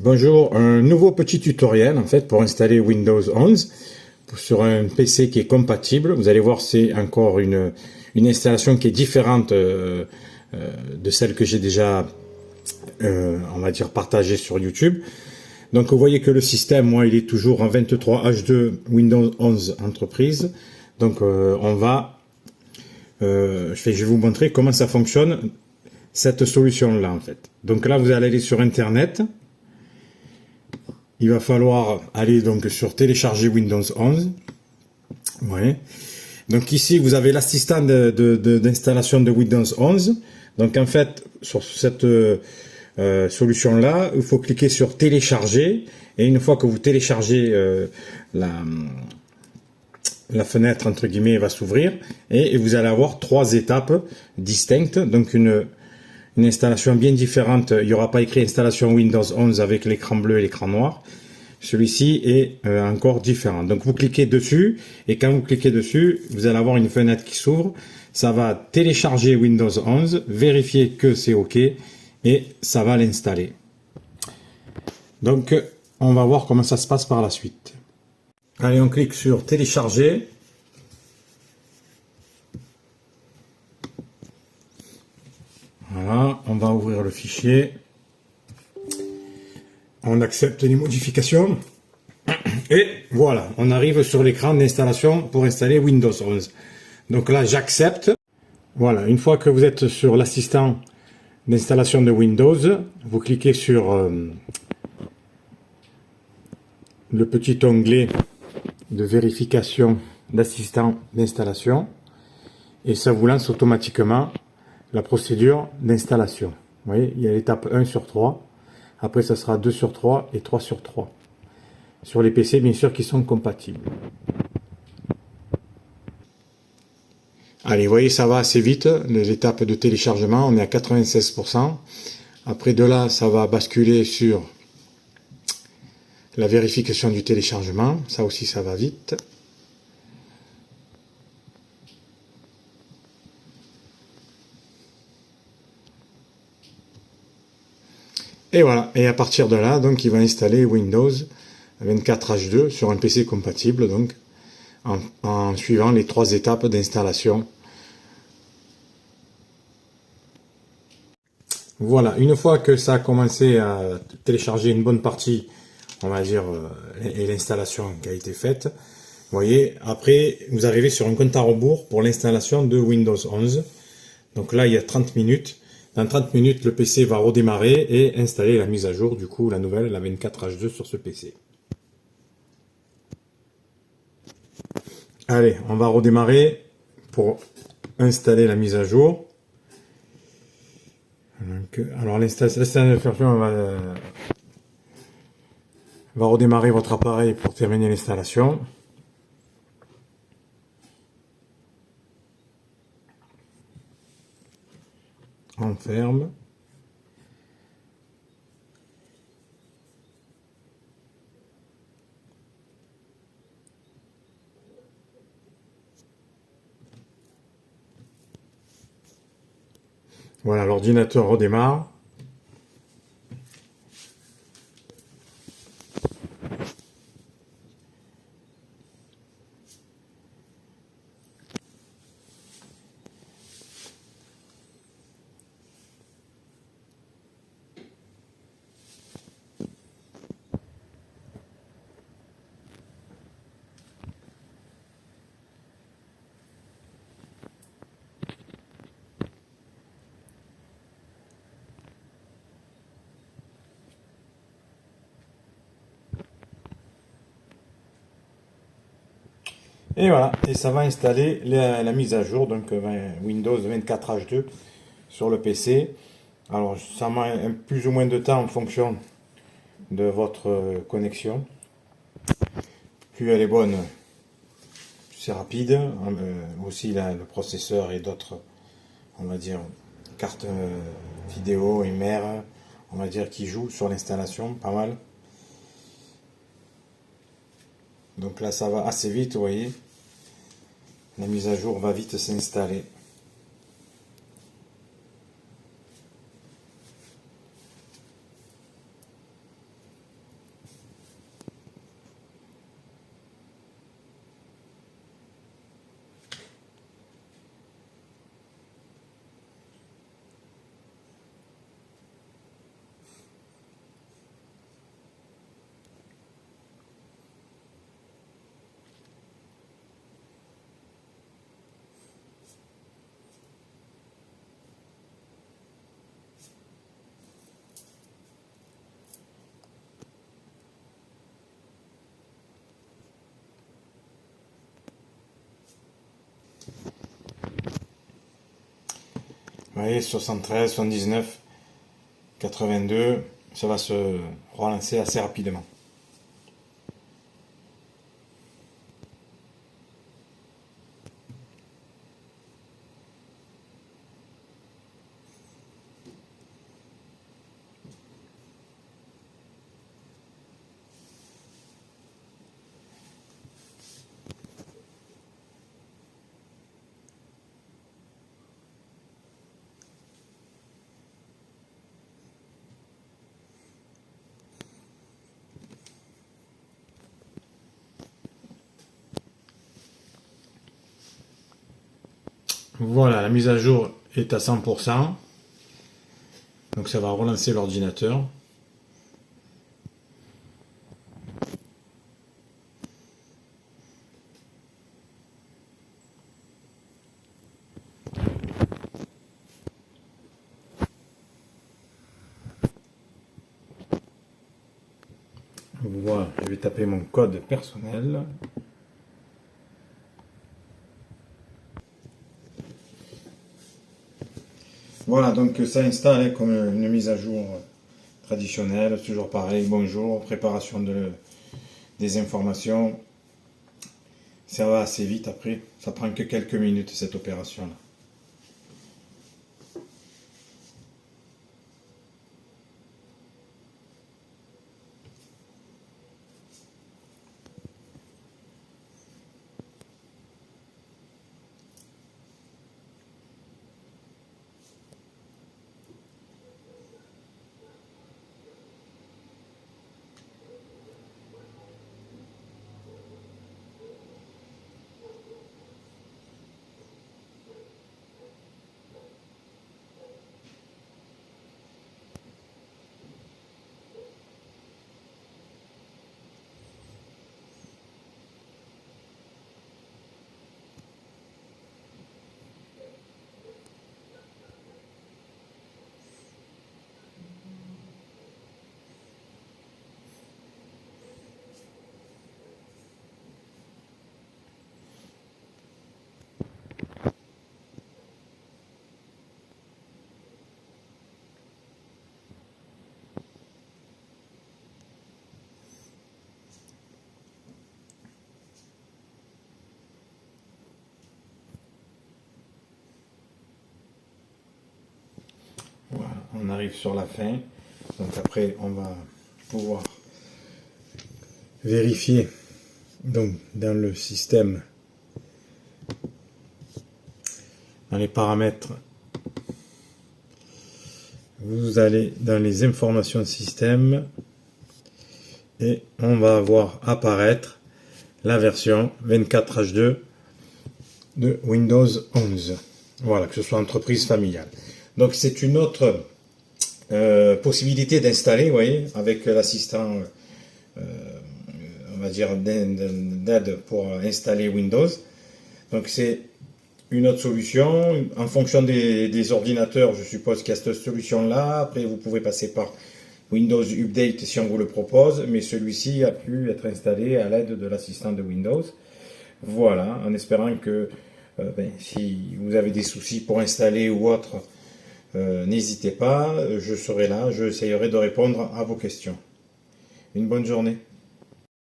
Bonjour, un nouveau petit tutoriel en fait pour installer Windows 11 sur un PC qui est compatible. Vous allez voir, c'est encore une installation qui est différente de celle que j'ai déjà on va dire partagée sur YouTube. Donc vous voyez que le système, moi, il est toujours en 23H2 Windows 11 Entreprise. Donc je vais vous montrer comment ça fonctionne cette solution là en fait. Donc là vous allez aller sur internet. Il va falloir aller donc sur télécharger Windows 11. Ouais. Donc ici, vous avez l'assistant d'installation de Windows 11. Donc en fait, sur cette solution-là, il faut cliquer sur télécharger. Et une fois que vous téléchargez la fenêtre, entre guillemets, va s'ouvrir. Et vous allez avoir trois étapes distinctes. Donc une installation bien différente. Il n'y aura pas écrit installation Windows 11 avec l'écran bleu et l'écran noir. Celui-ci est encore différent. Donc vous cliquez dessus et quand vous cliquez dessus, vous allez avoir une fenêtre qui s'ouvre. Ça va télécharger Windows 11, vérifier que c'est OK et ça va l'installer. Donc on va voir comment ça se passe par la suite. Allez, on clique sur télécharger. Voilà, on va ouvrir le fichier. On accepte les modifications. Et voilà, on arrive sur l'écran d'installation pour installer Windows 11. Donc là, j'accepte. Voilà, une fois que vous êtes sur l'assistant d'installation de Windows, vous cliquez sur le petit onglet de vérification d'assistant d'installation et ça vous lance automatiquement la procédure d'installation. Vous voyez, il y a l'étape 1 sur 3. Après, ça sera 2 sur 3 et 3 sur 3. Sur les PC, bien sûr, qui sont compatibles. Allez, vous voyez, ça va assez vite. L'étape de téléchargement, on est à 96%. Après de là, ça va basculer sur la vérification du téléchargement. Ça aussi, ça va vite. Et voilà, et à partir de là, donc il va installer Windows 24H2 sur un PC compatible, donc en suivant les trois étapes d'installation. Voilà, une fois que ça a commencé à télécharger une bonne partie, on va dire, et l'installation qui a été faite, vous voyez, après vous arrivez sur un compte à rebours pour l'installation de Windows 11. Donc là, il y a 30 minutes. Dans 30 minutes, le PC va redémarrer et installer la mise à jour, du coup, la nouvelle, la 24H2 sur ce PC. Allez, on va redémarrer pour installer la mise à jour. Donc, alors l'installation va redémarrer votre appareil pour terminer l'installation. On ferme. Voilà, l'ordinateur redémarre. Et voilà, et ça va installer la mise à jour, donc Windows 24H2 sur le PC. Alors ça met plus ou moins de temps en fonction de votre connexion. Plus elle est bonne, plus c'est rapide. Aussi le processeur et d'autres, on va dire, cartes vidéo et mère, on va dire, qui jouent sur l'installation, pas mal. Donc là ça va assez vite, vous voyez. La mise à jour va vite s'installer. Vous voyez, 73, 79, 82, ça va se relancer assez rapidement. Voilà, la mise à jour est à 100%. Donc ça va relancer l'ordinateur. Voilà, je vais taper mon code personnel. Voilà, donc ça installe comme une mise à jour traditionnelle, toujours pareil, bonjour, préparation des informations. Ça va assez vite après, ça prend que quelques minutes cette opération-là. Voilà, on arrive sur la fin. Donc après, on va pouvoir vérifier donc dans le système, dans les paramètres, vous allez dans les informations système et on va voir apparaître la version 24H2 de Windows 11. Voilà, que ce soit entreprise familiale. Donc c'est une autre possibilité d'installer, vous voyez, avec l'assistant, on va dire, d'aide pour installer Windows. Donc c'est une autre solution. En fonction des ordinateurs, je suppose qu'il y a cette solution-là. Après, vous pouvez passer par Windows Update si on vous le propose, mais celui-ci a pu être installé à l'aide de l'assistant de Windows. Voilà, en espérant que si vous avez des soucis pour installer ou autre, n'hésitez pas, je serai là, j'essayerai de répondre à vos questions. Une bonne journée.